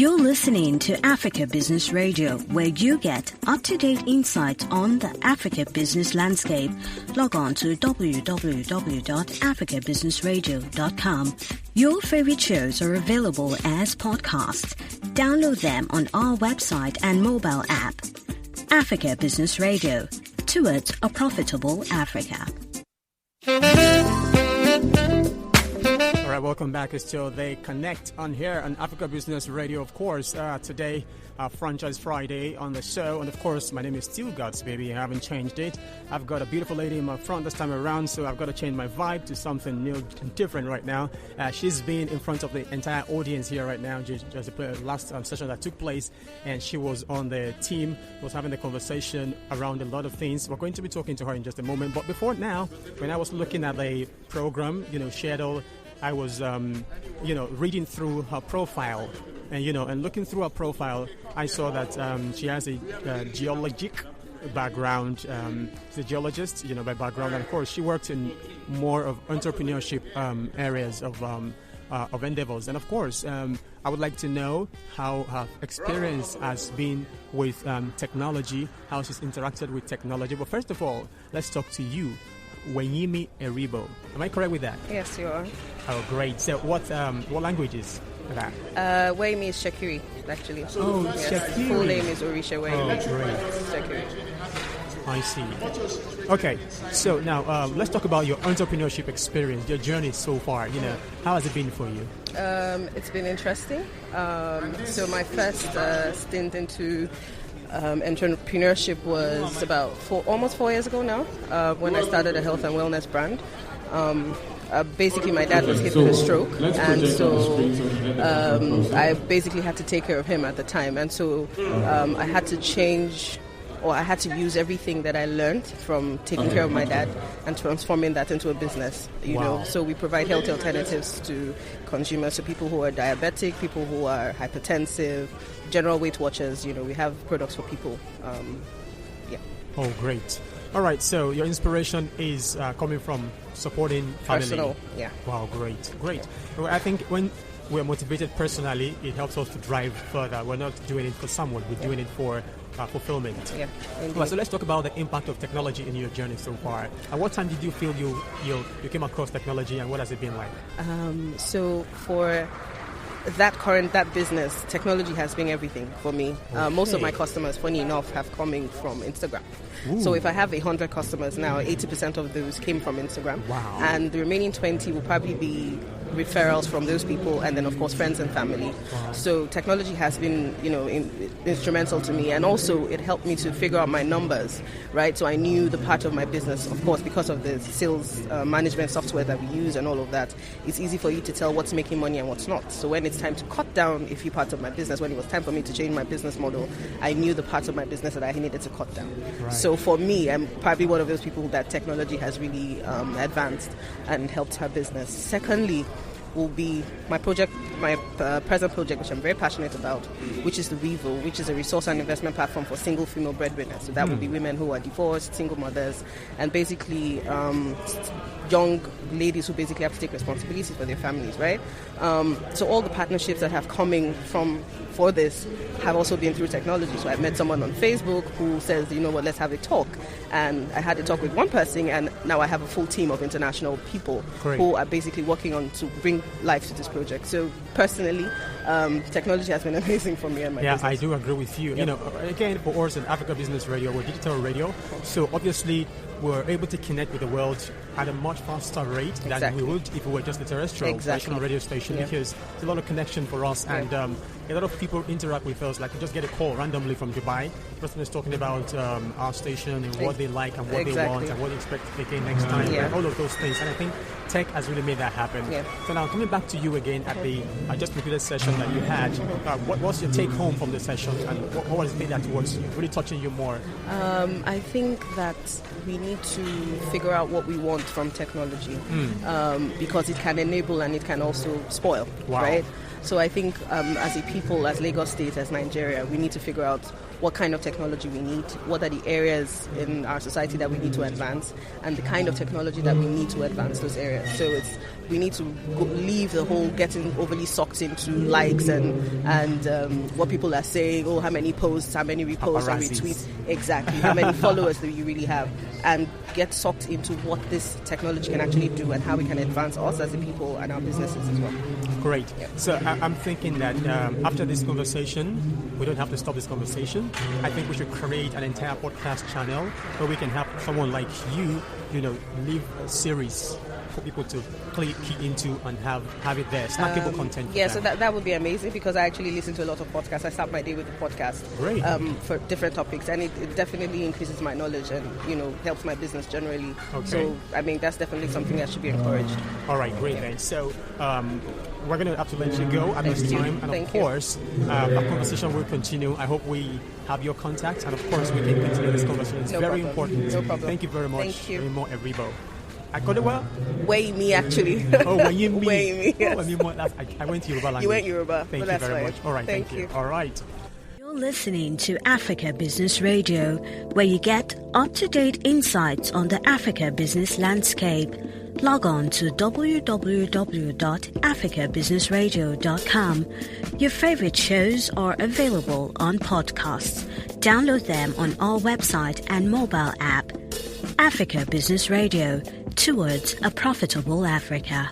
You're listening to Africa Business Radio, where you get up-to-date insights on the Africa business landscape. Log on to www.africabusinessradio.com. Your favorite shows are available as podcasts. Download them on our website and mobile app. Africa Business Radio, towards a profitable Africa. All right, welcome back. It's still They Connect on here on Africa Business Radio, of course. Today, Franchise Friday on the show. And, of course, my name is still God's Baby. I haven't changed it. I've got a beautiful lady in my front this time around, so I've got to change my vibe to something new and different right now. She's been in front of the entire audience here right now, just the last session that took place, and she was on the team, was having the conversation around a lot of things. We're going to be talking to her in just a moment. But before now, when I was looking at the program, Shadow, I was, reading through her profile, and looking through her profile, I saw that she has a geologic background. She's a geologist, by background, and of course, she works in more of entrepreneurship areas of endeavors. And of course, I would like to know how her experience has been with technology, how she's interacted with technology. But first of all, let's talk to you, Weyimi Eribo. Am I correct with that? Yes, you are. Oh, great. So what language is that? Weyimi is Shakiri, actually. Oh, yes. Shakiri. Full name is Orisha Weyimi. Oh, great. Shakiri. I see. Okay, so now let's talk about your entrepreneurship experience, your journey so far. How has it been for you? It's been interesting. So my first stint into entrepreneurship was about almost 4 years ago now, when I started a health and wellness brand. Basically, my dad was hit with a stroke, and so I basically had to take care of him at the time. And so I had to change, or I had to use everything that I learned from taking care of my dad and transforming that into a business, Wow. So we provide health alternatives to consumers, so people who are diabetic, people who are hypertensive, general Weight Watchers. We have products for people. Oh, great. All right, so your inspiration is coming from supporting family. Personal, yeah. Wow, great. Well, I think when we're motivated personally, it helps us to drive further. We're not doing it for someone, we're doing it for fulfillment. Yeah. Well, so let's talk about the impact of technology in your journey so far. At what time did you feel you came across technology, and what has it been like? So for that business, technology has been everything for me. Okay. Most of my customers, funny enough, have coming from Instagram. Ooh. So if I have 100 customers now, 80% of those came from Instagram. Wow. And the remaining 20 will probably be referrals from those people, and then of course friends and family. Wow. So technology has been, instrumental to me, and also it helped me to figure out my numbers, right? So I knew the part of my business, of course, because of the sales management software that we use and all of that. It's easy for you to tell what's making money and what's not. So when it's time to cut down a few parts of my business, when it was time for me to change my business model, I knew the parts of my business that I needed to cut down. Right. So for me, I'm probably one of those people that technology has really advanced and helped her business. Secondly, will be my project, my present project, which I'm very passionate about, which is the Weevil, which is a resource and investment platform for single female breadwinners. So that would be women who are divorced, single mothers, and basically young ladies who basically have to take responsibilities for their families, right? So all the partnerships that have coming for this have also been through technology. So I met someone on Facebook who says, let's have a talk. And I had a talk with one person, and now I have a full team of international people who are basically working on to bring life to this project. So personally, technology has been amazing for me and my business. I do agree with you. Yep. Again, for us in Africa Business Radio, we're digital radio. So obviously, we're able to connect with the world at a much faster rate than we would if we were just a terrestrial national radio station, because there's a lot of connection for us, and a lot of people interact with us. Like, we just get a call randomly from Dubai. The person is talking about our station and what they like and what they want and what they expect again next time, and all of those things. And I think tech has really made that happen. Yeah. So now, coming back to you again at the just completed session that you had, what was your take home from the session, and what has made that towards you, really touching you more? I think that we need to figure out what we want from technology, because it can enable and it can also spoil, right? So I think as a people, as Lagos State, as Nigeria, we need to figure out what kind of technology we need, what are the areas in our society that we need to advance, and the kind of technology that we need to advance those areas. So we need to leave the whole getting overly sucked into likes and what people are saying, how many posts, how many reposts and retweets, exactly, how many followers do you really have, and get sucked into what this technology can actually do and how we can advance us as a people and our businesses as well. Great. Yeah. So I'm thinking that after this conversation, we don't have to stop this conversation. I think we should create an entire podcast channel where we can have someone like you, leave a series for people to key into and have it there. Snackable content. Yeah, so that would be amazing, because I actually listen to a lot of podcasts. I start my day with a podcast. Great. For different topics, and it definitely increases my knowledge and helps my business generally. Okay. So I mean, that's definitely something that should be encouraged. All right, great then. So we're going to have to let you go at this time, and of course our conversation will continue. I hope we have your contact, and of course we can continue this conversation. It's very important. No problem. Thank you very much. Thank you. Weyimi Eribo. Akodewa? Weyimi, actually. Oh, Weyimi. Weyimi, yes. I went to Yoruba language. You went Yoruba. Thank you very much. All right, thank you. All right. You're listening to Africa Business Radio, where you get up-to-date insights on the Africa business landscape. Log on to www.africabusinessradio.com. Your favorite shows are available on podcasts. Download them on our website and mobile app. Africa Business Radio, towards a profitable Africa.